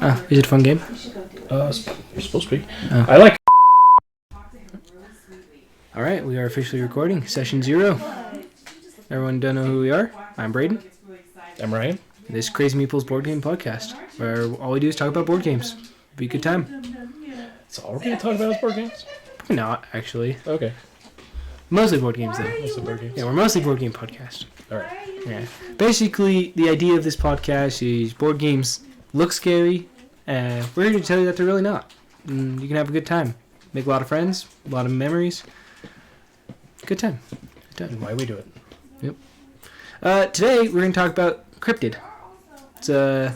Is it a fun game? It's supposed to be. I like. All right, we are officially recording session 0. Everyone don't know who we are? I'm Braden. I'm Ryan. This is Crazy Meepeles board game podcast, where all we do is talk about board games. Be a good time. That's all we're going to talk about is board games? Probably not, actually. Okay. Mostly board games, though. Mostly board games. Yeah, we're mostly board game podcast. All right. Yeah. Basically, the idea of this podcast is board games look scary, and we're here to tell you that they're really not. And you can have a good time. Make a lot of friends, a lot of memories. Good time. And why we do it. Yep. Today, we're going to talk about Cryptid. It's a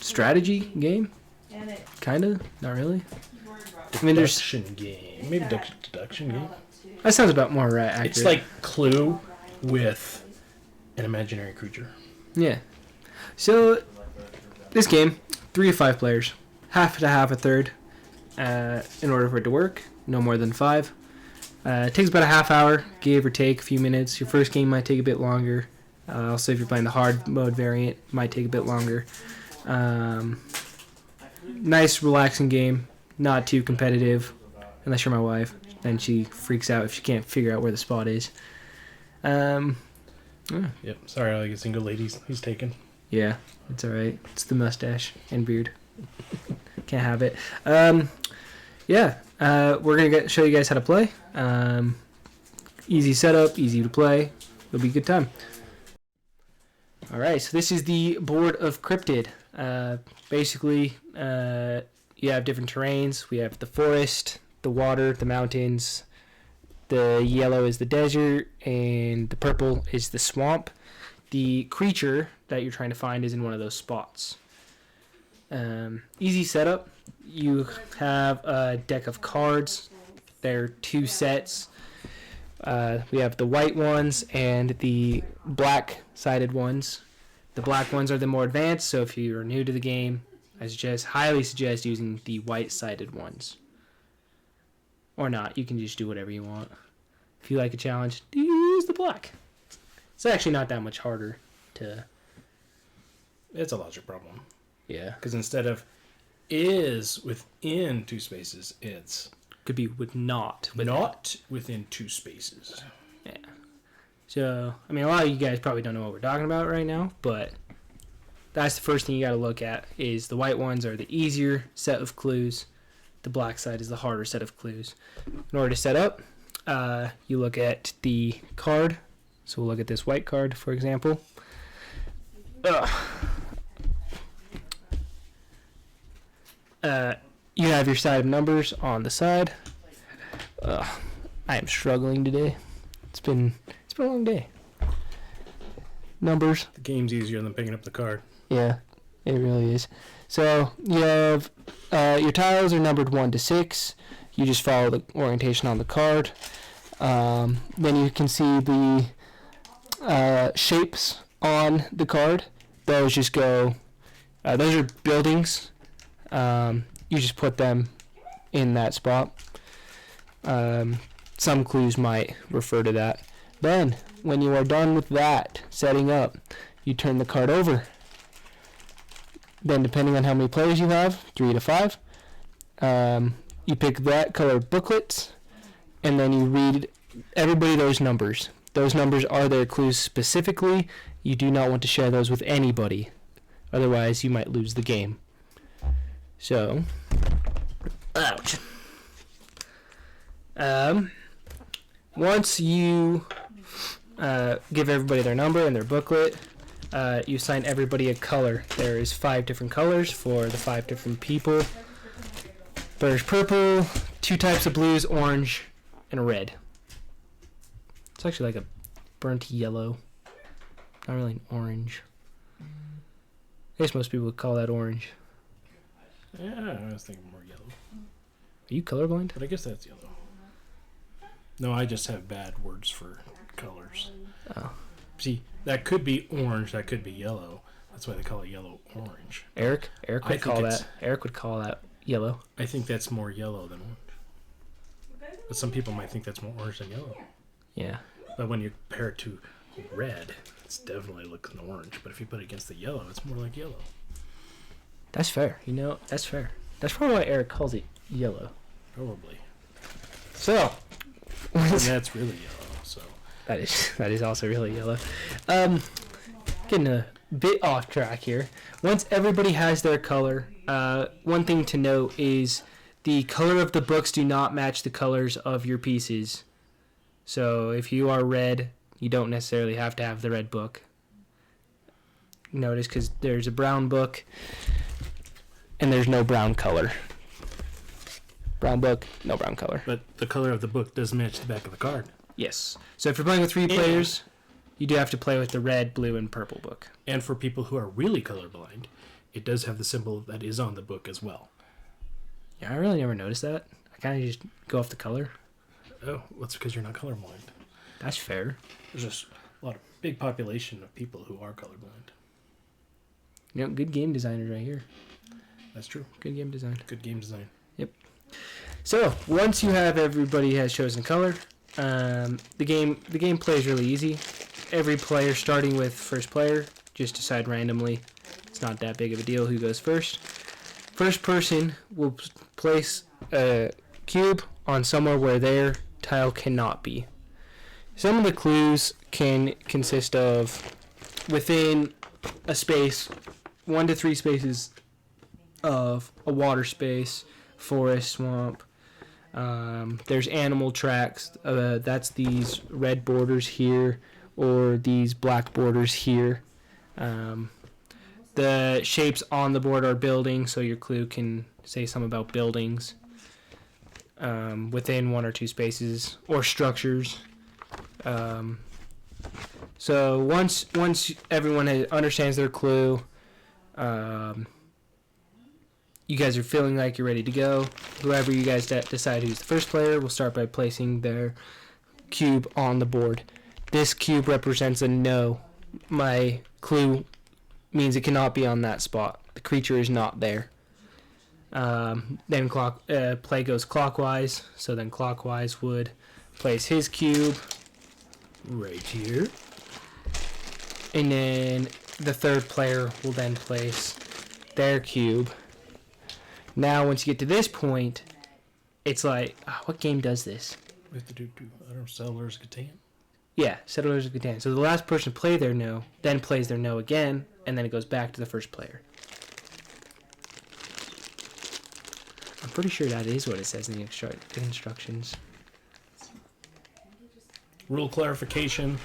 strategy game. Kind of. Not really. I mean, there's Deduction game. Maybe deduction game. That sounds about more accurate. It's like Clue with an imaginary creature. Yeah. So, this game, 3 to 5 players. Half to half a third. In order for it to work. No more than 5. It takes about a half hour, give or take a few minutes. Your first game might take a bit longer. Also, if you're playing the hard mode variant, it might take a bit longer. Nice, relaxing game. Not too competitive, unless you're my wife. Then she freaks out if she can't figure out where the spot is. Yep. Sorry, like a single lady's he's taken. Yeah, it's alright. It's the mustache and beard. Can't have it. We're going to show you guys how to play. Easy setup, easy to play. It'll be a good time. Alright, so this is the board of Cryptid. Basically, you have different terrains. We have the forest, the water, the mountains. The yellow is the desert, and the purple is the swamp. The creature that you're trying to find is in one of those spots. Easy setup. You have a deck of cards. There are 2 sets. We have the white ones and the black-sided ones. The black ones are the more advanced, so if you're new to the game, I highly suggest using the white-sided ones. Or not. You can just do whatever you want. If you like a challenge, use the black. It's actually not that much harder to... It's a logic problem. Yeah. Because instead of is within 2 spaces, it's... Could be with not. Not within 2 spaces. Yeah. So, I mean, a lot of you guys probably don't know what we're talking about right now, but that's the first thing you got to look at is the white ones are the easier set of clues. The black side is the harder set of clues. In order to set up, you look at the card. So we'll look at this white card, for example. You have your side of numbers on the side. I am struggling today. It's been a long day. Numbers. The game's easier than picking up the card. Yeah, it really is. So you have your tiles are numbered 1 to 6. You just follow the orientation on the card. Then you can see the shapes on the card. Those just go. Those are buildings. You just put them in that spot. Some clues might refer to that. Then, when you are done with that setting up, you turn the card over. Then, depending on how many players you have, 3 to 5, you pick that color booklet, and then you read everybody those numbers. Those numbers are their clues specifically. You do not want to share those with anybody. Otherwise, you might lose the game. So, ouch. Once you give everybody their number and their booklet, you assign everybody a color. There is 5 different colors for the 5 different people. There's purple, 2 types of blues, orange, and a red. It's actually like a burnt yellow. Not really an orange. I guess most people would call that orange. Yeah, I was thinking more yellow. Are you colorblind? But I guess that's yellow. No, I just have bad words for colors. Oh. See, that could be orange, that could be yellow. That's why they call it yellow-orange. Eric would call that yellow. I think that's more yellow than orange. But some people might think that's more orange than yellow. Yeah. But when you compare it to red, it's definitely looking orange. But if you put it against the yellow, it's more like yellow. That's fair. That's fair. That's probably why Eric calls it yellow. Probably. So, And that's really yellow. So that is also really yellow. Getting a bit off track here. Once everybody has their color, one thing to note is the color of the books do not match the colors of your pieces. So if you are red, you don't necessarily have to have the red book. Notice because there's a brown book and there's no brown color. Brown book, no brown color. But the color of the book does match the back of the card. Yes. So if you're playing with 3 players, you do have to play with the red, blue, and purple book. And for people who are really colorblind, it does have the symbol that is on the book as well. Yeah, I really never noticed that. I kind of just go off the color. Oh, that's because you're not colorblind. That's fair. There's just a lot of big population of people who are colorblind. Good game designers right here. That's true. Good game design. Good game design. Yep. So once you have everybody has chosen color, the game plays really easy. Every player starting with first player, just decide randomly. It's not that big of a deal who goes first. First person will place a cube on somewhere where their tile cannot be. Some of the clues can consist of within a space, 1 to 3 spaces of a water space, forest, swamp. There's animal tracks. That's these red borders here or these black borders here. The shapes on the board are buildings, so your clue can say something about buildings within 1 or 2 spaces or structures. So once everyone understands their clue, you guys are feeling like you're ready to go. Whoever you guys decide who's the first player will start by placing their cube on the board. This cube represents a no. My clue means it cannot be on that spot. The creature is not there. Then play goes clockwise. So then clockwise would place his cube right here. And then the third player will then place their cube. Now, once you get to this point, it's like, what game does this? We have to do, I don't know, Settlers of Catan? Yeah, Settlers of Catan. So the last person to play their no, then plays their no again, and then it goes back to the first player. I'm pretty sure that is what it says in the instructions. Rule clarification.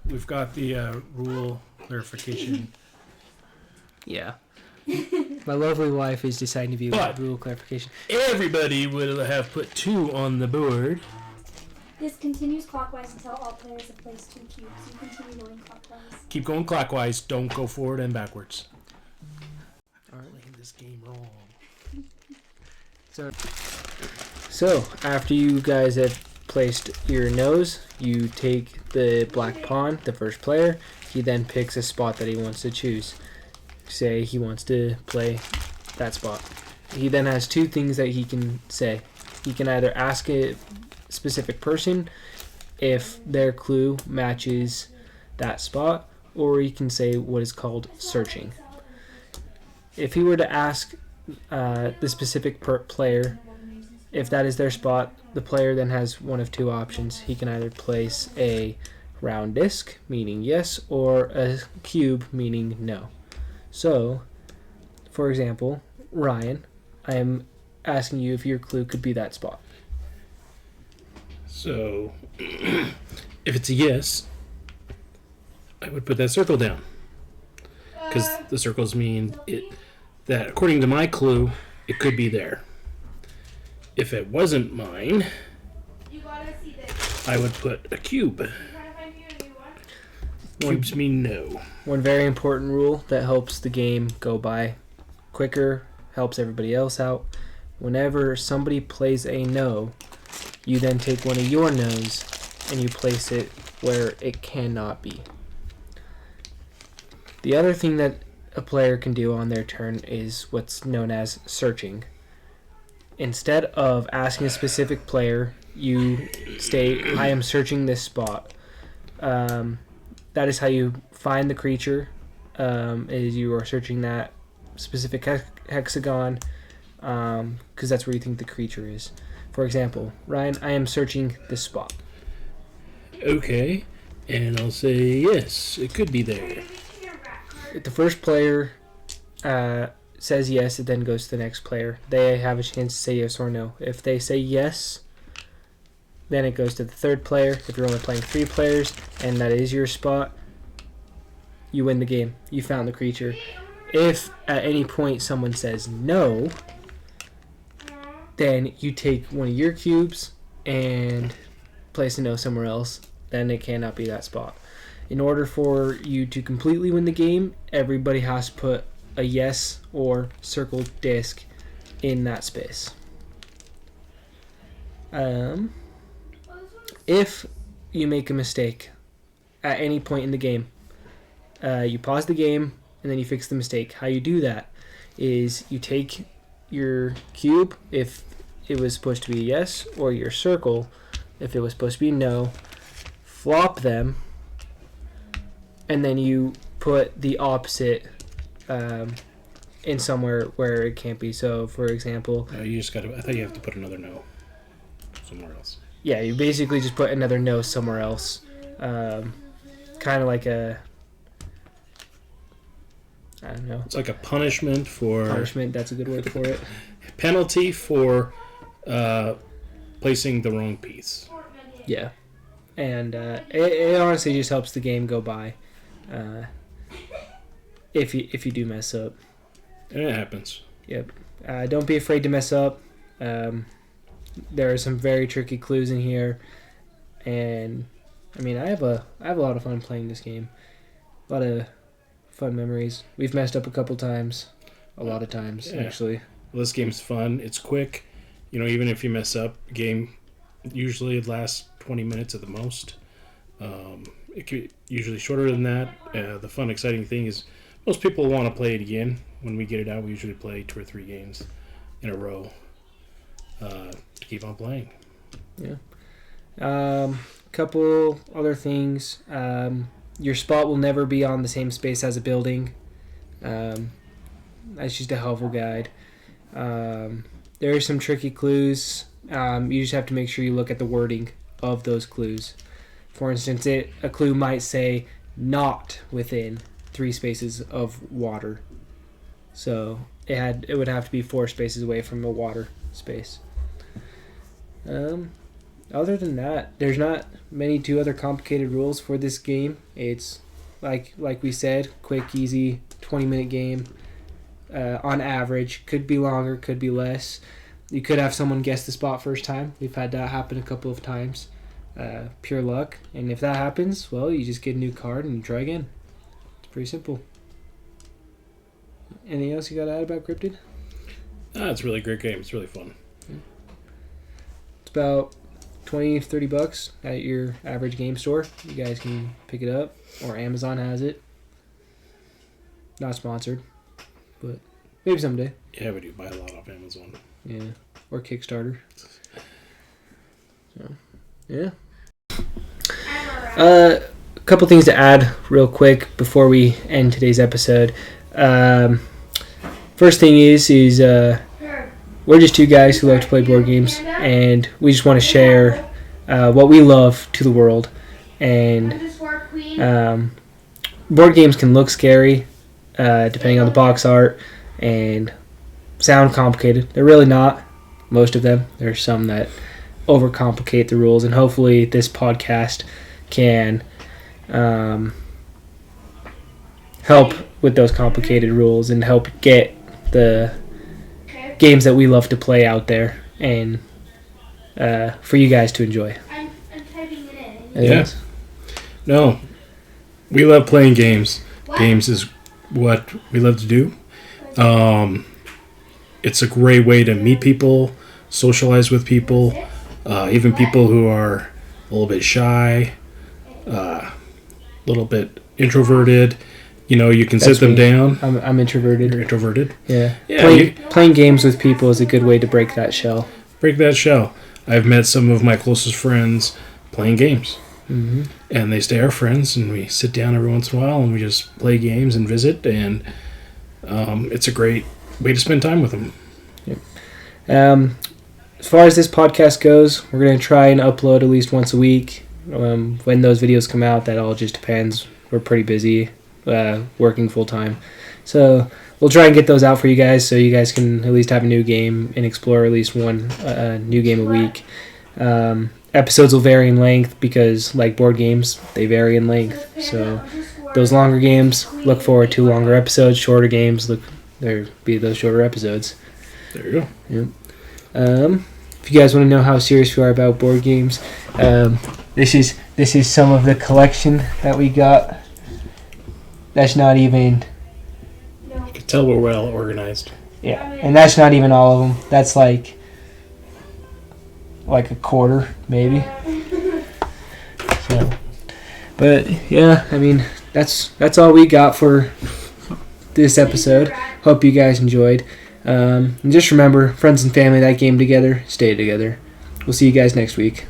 We've got the rule clarification. Yeah. My lovely wife is deciding to be But rule clarification. Everybody will have put 2 on the board. This continues clockwise until all players have placed 2 cubes. You continue going clockwise. Keep going clockwise. Don't go forward and backwards. Alright. Playing this game wrong. So after you guys have placed your nose, you take the black pawn, the first player. He then picks a spot that he wants to choose. Say he wants to play that spot. He then has 2 things that he can say. He can either ask a specific person if their clue matches that spot, or he can say what is called searching. If he were to ask the specific player if that is their spot, the player then has one of 2 options. He can either place a round disc, meaning yes, or a cube, meaning no. So, for example, Ryan, I am asking you if your clue could be that spot. So, if it's a yes, I would put that circle down. Because the circles mean that, according to my clue, it could be there. If it wasn't mine, I would put a cube. Cubes mean no. One very important rule that helps the game go by quicker, helps everybody else out. Whenever somebody plays a no, you then take one of your no's and you place it where it cannot be. The other thing that a player can do on their turn is what's known as searching. Instead of asking a specific player, you state, I am searching this spot. That is how you find the creature, is you are searching that specific hexagon, because that's where you think the creature is. For example, Ryan, I am searching this spot. Okay, and I'll say yes, it could be there. If the first player says yes, it then goes to the next player. They have a chance to say yes or no. If they say yes, then it goes to the third player. If you're only playing 3 players and that is your spot, you win the game. You found the creature. If at any point someone says no, then you take one of your cubes and place a no somewhere else. Then it cannot be that spot. In order for you to completely win the game, everybody has to put a yes or circled disc in that space. If you make a mistake at any point in the game, you pause the game and then you fix the mistake. How you do that is you take your cube if it was supposed to be yes, or your circle if it was supposed to be no, flop them, and then you put the opposite in somewhere where it can't be. So, for example, You just gotta. I thought you have to put another no somewhere else. yeah, you basically just put another no somewhere else. Kind of like a, I don't know. It's like a punishment for Punishment, that's a good word for it. penalty for placing the wrong piece. Yeah. And it honestly just helps the game go by if you do mess up. And it happens. Yep. Don't be afraid to mess up. There are some very tricky clues in here, and I mean I have a lot of fun playing this game. A lot of fun memories. We've messed up a couple times, a lot of times actually. Well, this game's fun. It's quick. You know, even if you mess up, the game usually lasts 20 minutes at the most. It could usually shorter than that. The fun, exciting thing is most people want to play it again. When we get it out, we usually play 2 or 3 games in a row to keep on playing. Yeah. Couple other things. Your spot will never be on the same space as a building. That's just a helpful guide. There are some tricky clues. You just have to make sure you look at the wording of those clues. For instance, a clue might say not within 3 spaces of water. So it would have to be 4 spaces away from the water space. Other than that, there's not many too other complicated rules for this game. It's like we said, quick, easy, 20-minute game. On average, could be longer, could be less. You could have someone guess the spot first time. We've had that happen a couple of times. Pure luck. And if that happens, well, you just get a new card and try again. It's pretty simple. Anything else you got to add about Cryptid? It's a really great game. It's really fun. It's about $20-$30 at your average game store. You guys can pick it up, or Amazon has it. Not sponsored, but maybe someday. Yeah, we do buy a lot off Amazon. Yeah, or Kickstarter. So, yeah. A couple things to add real quick before we end today's episode. First thing is we're just 2 guys who like to play board games, and we just want to share what we love to the world. And board games can look scary depending on the box art and sound complicated. They're really not, most of them. There's some that overcomplicate the rules, and hopefully this podcast can help with those complicated rules and help get the games that we love to play out there and for you guys to enjoy. I'm typing it in. Yeah. No, we love playing games. Games is what we love to do. It's a great way to meet people, socialize with people, even people who are a little bit shy, a little bit introverted. You know, you can sit them down. I'm introverted. You're introverted? Yeah. Yeah. Playing games with people is a good way to break that shell. Break that shell. I've met some of my closest friends playing games. Mm-hmm. And they stay our friends, and we sit down every once in a while, and we just play games and visit, and It's a great way to spend time with them. As far as this podcast goes, we're going to try and upload at least once a week. When those videos come out, that all just depends. We're pretty busy working full time. So we'll try and get those out for you guys so you guys can at least have a new game and explore at least one new game a week. Episodes will vary in length because, like board games, they vary in length. So those longer games, look forward to longer episodes. Shorter games, there be those shorter episodes. There you go. Yep. If you guys want to know how serious we are about board games, this is some of the collection that we got. That's not even. You can tell we're well organized. Yeah, and that's not even all of them. That's like a quarter, maybe. So, but yeah, I mean that's all we got for this episode. Hope you guys enjoyed. And just remember, friends and family that game together, stay together. We'll see you guys next week.